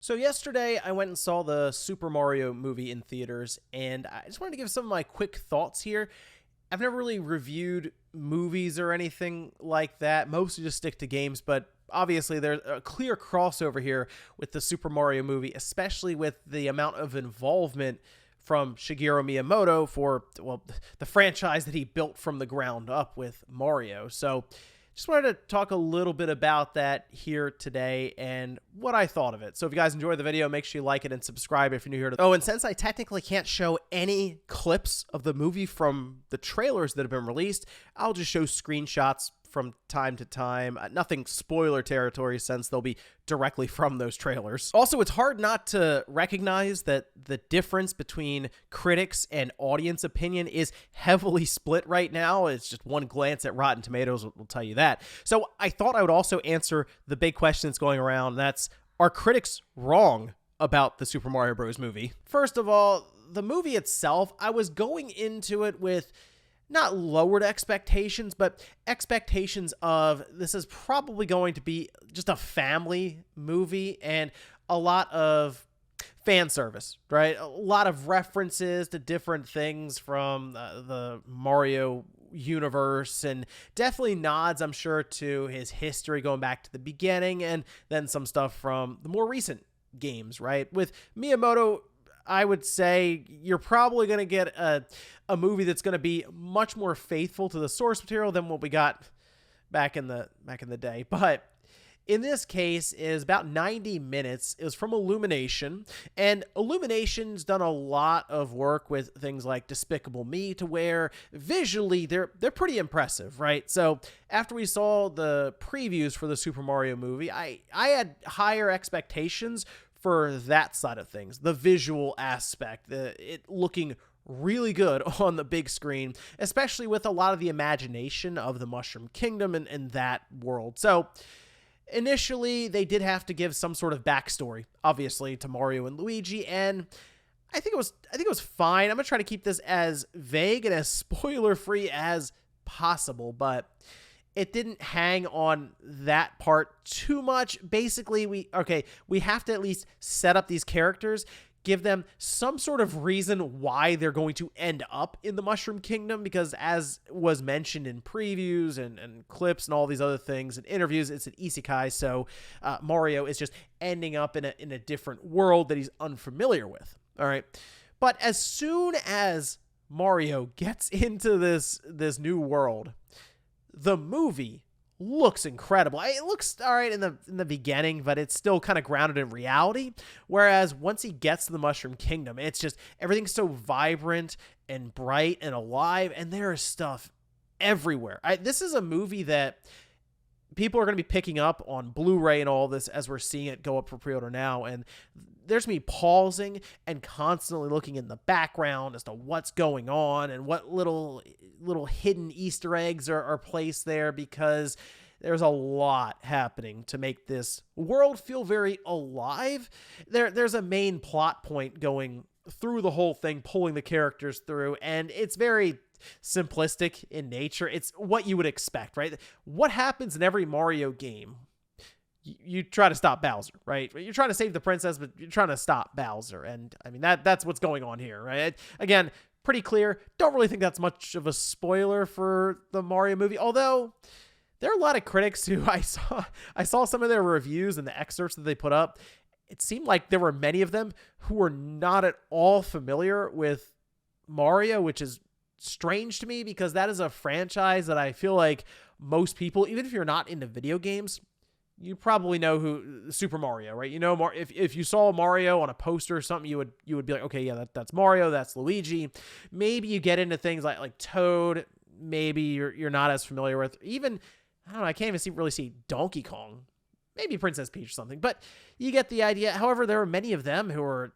So yesterday I went and saw the Super Mario movie in theaters, and I just wanted to give some of my quick thoughts here. I've never really reviewed movies or anything like that, mostly just stick to games, but obviously there's a clear crossover here with the Super Mario movie, especially with the amount of involvement from Shigeru Miyamoto for, well, the franchise that he built from the ground up with Mario. So just wanted to talk a little bit about that here today and what I thought of it. So if you guys enjoyed the video, make sure you like it and subscribe if you're new here. Oh, and since I technically can't show any clips of the movie from the trailers that have been released, I'll just show screenshots from time to time. Nothing spoiler territory since they'll be directly from those trailers. Also, it's hard not to recognize that the difference between critics and audience opinion is heavily split right now. It's just one glance at Rotten Tomatoes will tell you that. So I thought I would also answer the big question that's going around. That's, are critics wrong about the Super Mario Bros. Movie? First of all, the movie itself, I was going into it with not lowered expectations, but expectations of this is probably going to be just a family movie and a lot of fan service, right? A lot of references to different things from the Mario universe, and definitely nods, I'm sure, to his history going back to the beginning, and then some stuff from the more recent games, right? With Miyamoto, I would say you're probably going to get a movie that's going to be much more faithful to the source material than what we got back in the day. But in this case, is about 90 minutes. It was from Illumination, and Illumination's done a lot of work with things like Despicable Me, to where visually they're pretty impressive, right? So after we saw the previews for the Super Mario movie, I had higher expectations for that side of things, the visual aspect, it looking really good on the big screen, especially with a lot of the imagination of the Mushroom Kingdom and that world. So initially, they did have to give some sort of backstory, obviously, to Mario and Luigi, and I think it was fine. I'm gonna try to keep this as vague and as spoiler-free as possible, but it didn't hang on that part too much. Basically, we have to at least set up these characters, give them some sort of reason why they're going to end up in the Mushroom Kingdom, because as was mentioned in previews and clips and all these other things and interviews, it's an isekai, so Mario is just ending up in a different world that he's unfamiliar with. All right. But as soon as Mario gets into this new world, the movie looks incredible. It looks all right in the beginning, but it's still kind of grounded in reality. Whereas once he gets to the Mushroom Kingdom, it's just everything's so vibrant and bright and alive, and there is stuff everywhere. This is a movie that people are going to be picking up on Blu-ray and all this as we're seeing it go up for pre-order now, and there's me pausing and constantly looking in the background as to what's going on and what little hidden Easter eggs are placed there, because there's a lot happening to make this world feel very alive. There's a main plot point going through the whole thing, pulling the characters through, and it's very simplistic in nature. It's what you would expect, right? What happens in every Mario game? You try to stop Bowser, right? You're trying to save the princess, but you're trying to stop Bowser. And I mean, that's what's going on here, right? Again, pretty clear. Don't really think that's much of a spoiler for the Mario movie. Although there are a lot of critics who I saw some of their reviews and the excerpts that they put up. It seemed like there were many of them who were not at all familiar with Mario, which is strange to me, because that is a franchise that I feel like most people, even if you're not into video games, you probably know who Super Mario, right? You know, if you saw Mario on a poster or something, you would be like, okay, yeah, that's Mario, that's Luigi. Maybe you get into things like Toad. Maybe you're not as familiar with. Even, I don't know, I can't even really see Donkey Kong. Maybe Princess Peach or something, but you get the idea. However, there are many of them who are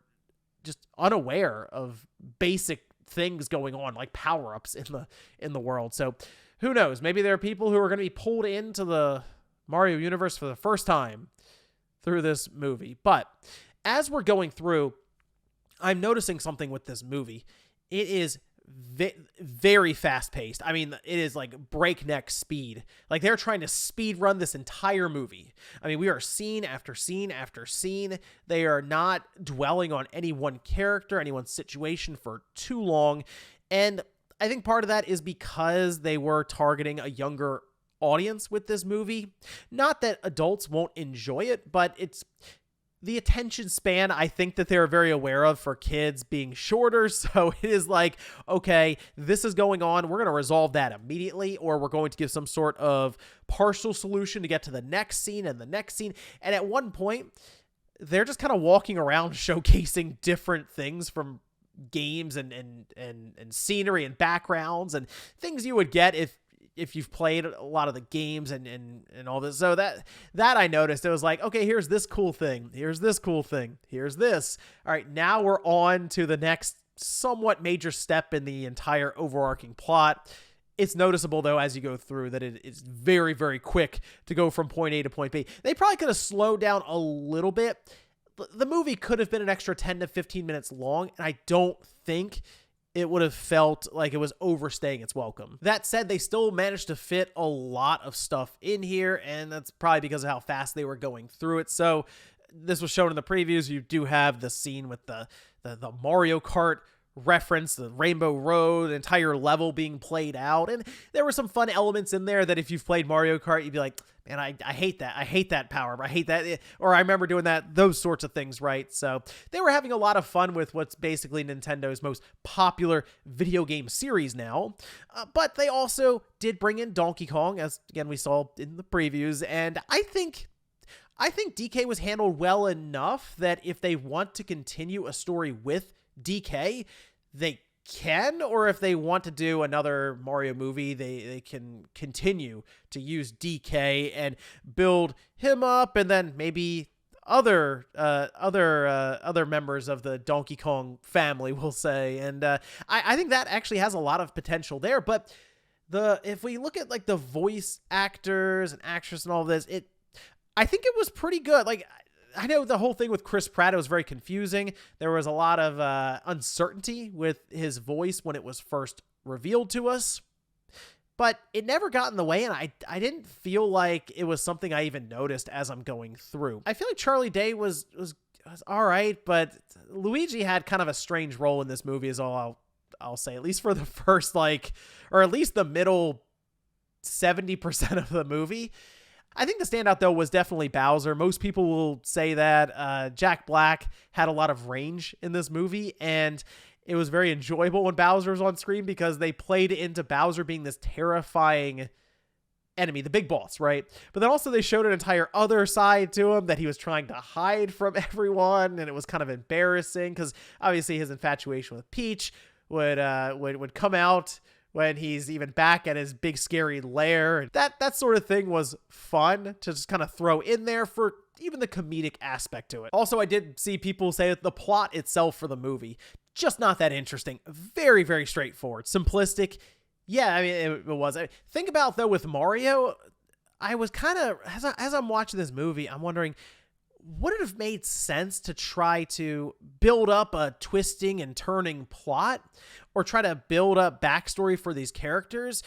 just unaware of basic things going on, like power-ups in the world. So who knows? Maybe there are people who are going to be pulled into the Mario universe for the first time through this movie. But as we're going through, I'm noticing something with this movie. It is very fast paced. I mean, it is like breakneck speed. Like they're trying to speed run this entire movie. I mean, we are scene after scene after scene. They are not dwelling on any one character, any one situation for too long. And I think part of that is because they were targeting a younger audience with this movie. Not that adults won't enjoy it, but it's the attention span I think that they're very aware of for kids being shorter. So it is like, okay, this is going on. We're going to resolve that immediately, or we're going to give some sort of partial solution to get to the next scene and the next scene. And at one point, they're just kind of walking around showcasing different things from games and scenery and backgrounds and things you would get if you've played a lot of the games and all this. So that I noticed, it was like, okay, here's this cool thing. Here's this cool thing. Here's this. All right, now we're on to the next somewhat major step in the entire overarching plot. It's noticeable, though, as you go through that it is very, very quick to go from point A to point B. They probably could have slowed down a little bit. The movie could have been an extra 10 to 15 minutes long, and I don't think it would have felt like it was overstaying its welcome. That said, they still managed to fit a lot of stuff in here, and that's probably because of how fast they were going through it. So this was shown in the previews. You do have the scene with the Mario Kart reference, the Rainbow Road, the entire level being played out, and there were some fun elements in there that if you've played Mario Kart, you'd be like, man, I hate that. I hate that power. I hate that. Or I remember doing that, those sorts of things, right? So they were having a lot of fun with what's basically Nintendo's most popular video game series now. But they also did bring in Donkey Kong, as again we saw in the previews. And I think DK was handled well enough that if they want to continue a story with DK, they can, or if they want to do another Mario movie, they can continue to use DK and build him up, and then maybe other members of the Donkey Kong family, we'll say. And I think that actually has a lot of potential there. But if we look at like the voice actors and actress and all this, I think it was pretty good. Like, I know the whole thing with Chris Pratt was very confusing. There was a lot of uncertainty with his voice when it was first revealed to us, but it never got in the way, and I didn't feel like it was something I even noticed as I'm going through. I feel like Charlie Day was all right, but Luigi had kind of a strange role in this movie is all I'll say, at least for the first, or at least the middle 70% of the movie. I think the standout, though, was definitely Bowser. Most people will say that Jack Black had a lot of range in this movie, and it was very enjoyable when Bowser was on screen because they played into Bowser being this terrifying enemy, the big boss, right? But then also they showed an entire other side to him that he was trying to hide from everyone, and it was kind of embarrassing because obviously his infatuation with Peach would come out when he's even back at his big scary lair. That sort of thing was fun to just kind of throw in there for even the comedic aspect to it. Also, I did see people say that the plot itself for the movie, just not that interesting. Very, very straightforward. Simplistic. Yeah, I mean, it was. Think about, though, with Mario, I was kind of, as I'm watching this movie, I'm wondering, would it have made sense to try to build up a twisting and turning plot or try to build up backstory for these characters?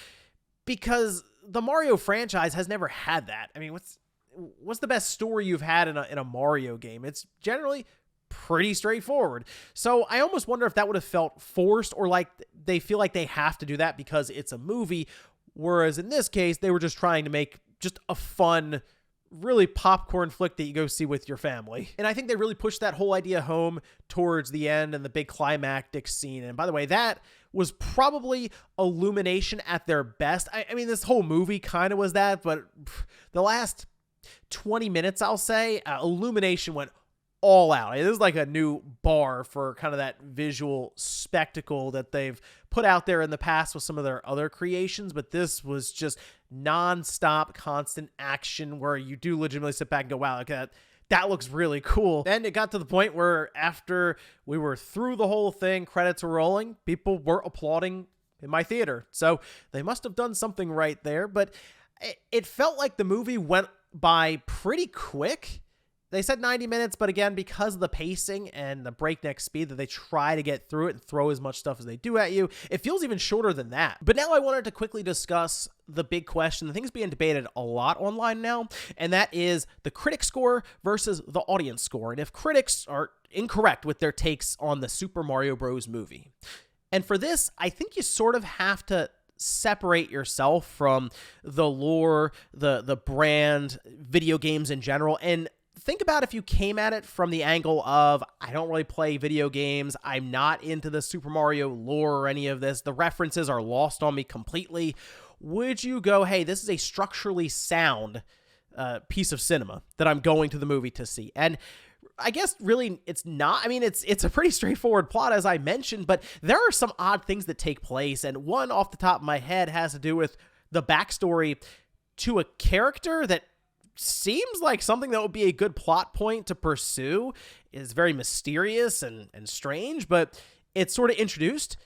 Because the Mario franchise has never had that. I mean, what's the best story you've had in a Mario game? It's generally pretty straightforward. So I almost wonder if that would have felt forced, or like they feel like they have to do that because it's a movie. Whereas in this case, they were just trying to make just a fun, really popcorn flick that you go see with your family. And I think they really pushed that whole idea home towards the end and the big climactic scene. And by the way, that was probably Illumination at their best. I mean, this whole movie kind of was that, but the last 20 minutes, I'll say, Illumination went all out. It is like a new bar for kind of that visual spectacle that they've put out there in the past with some of their other creations, but this was just non-stop, constant action where you do legitimately sit back and go, wow, like that looks really cool. Then it got to the point where after we were through the whole thing, credits were rolling, people were applauding in my theater. So they must have done something right there, but it felt like the movie went by pretty quick. They said 90 minutes, but again, because of the pacing and the breakneck speed that they try to get through it and throw as much stuff as they do at you, it feels even shorter than that. But now I wanted to quickly discuss the big question, the thing's being debated a lot online now, and that is the critic score versus the audience score, and if critics are incorrect with their takes on the Super Mario Bros. Movie. And for this, I think you sort of have to separate yourself from the lore, the brand, video games in general, and think about if you came at it from the angle of, I don't really play video games, I'm not into the Super Mario lore or any of this, the references are lost on me completely. Would you go, hey, this is a structurally sound piece of cinema that I'm going to the movie to see? And I guess really it's not. I mean, it's a pretty straightforward plot, as I mentioned, but there are some odd things that take place. And one off the top of my head has to do with the backstory to a character that seems like something that would be a good plot point to pursue. Is very mysterious and strange, but it's sort of introduced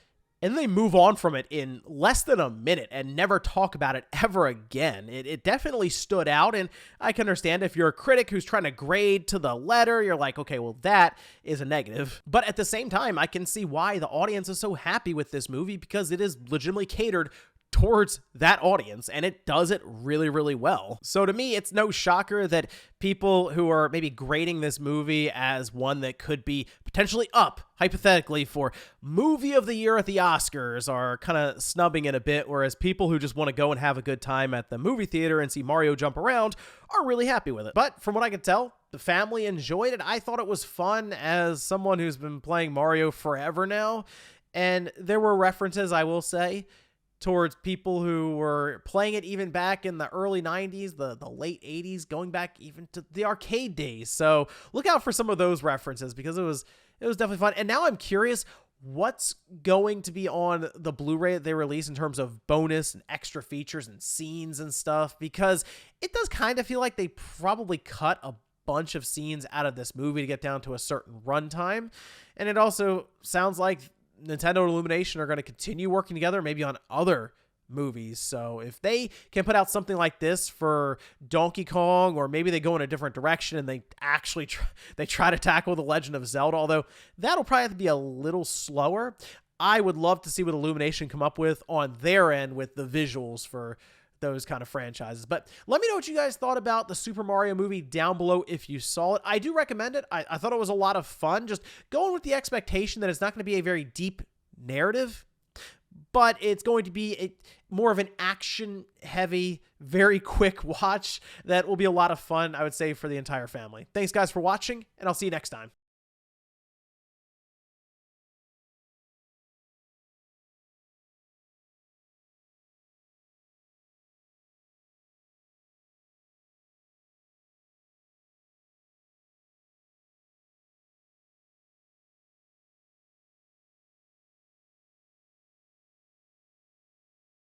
and they move on from it in less than a minute and never talk about it ever again. It definitely stood out, and I can understand if you're a critic who's trying to grade to the letter, you're like, okay, well, that is a negative. But at the same time, I can see why the audience is so happy with this movie, because it is legitimately catered towards that audience, and it does it really, really well. So to me, it's no shocker that people who are maybe grading this movie as one that could be potentially up, hypothetically, for movie of the year at the Oscars are kind of snubbing it a bit, whereas people who just want to go and have a good time at the movie theater and see Mario jump around are really happy with it. But from what I could tell, the family enjoyed it. I thought it was fun as someone who's been playing Mario forever now, and there were references, I will say, towards people who were playing it even back in the early 90s, the late 80s, going back even to the arcade days. So look out for some of those references, because it was definitely fun. And now I'm curious what's going to be on the Blu-ray that they release in terms of bonus and extra features and scenes and stuff, because it does kind of feel like they probably cut a bunch of scenes out of this movie to get down to a certain runtime. And it also sounds like Nintendo and Illumination are going to continue working together, maybe on other movies. So if they can put out something like this for Donkey Kong, or maybe they go in a different direction and they actually try to tackle The Legend of Zelda, although that'll probably have to be a little slower. I would love to see what Illumination come up with on their end with the visuals for those kind of franchises. But let me know what you guys thought about the Super Mario movie down below if you saw it. I do recommend it. I thought it was a lot of fun, just going with the expectation that it's not going to be a very deep narrative, but it's going to be more of an action-heavy, very quick watch that will be a lot of fun, I would say, for the entire family. Thanks, guys, for watching, and I'll see you next time.